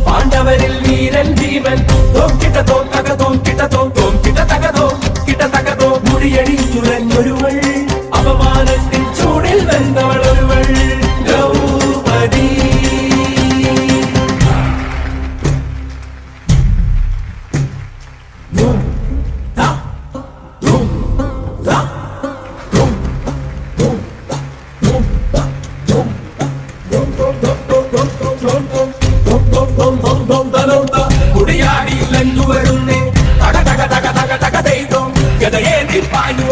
പാണ്ഡവരിൽ വീരൻ ഭീമൻ. തോം കിട്ട തോം തക തോം കിട്ട തോം തോം കിട്ട തക തോം കിട്ട തക തോം. മുടിയടിച്ചുലഞ്ഞൊരുവൾ, അപമാനത്തിൻ ചൂടിൽ വെന്തവൾ ഒരുവൾ, ദ്രൗപദി. മുടിയാടിയില്ലെന്നു വരുന്നേ തക തക തക തക തക ചെയ്തോ. ഗതയേന്തി പാഞ്ഞു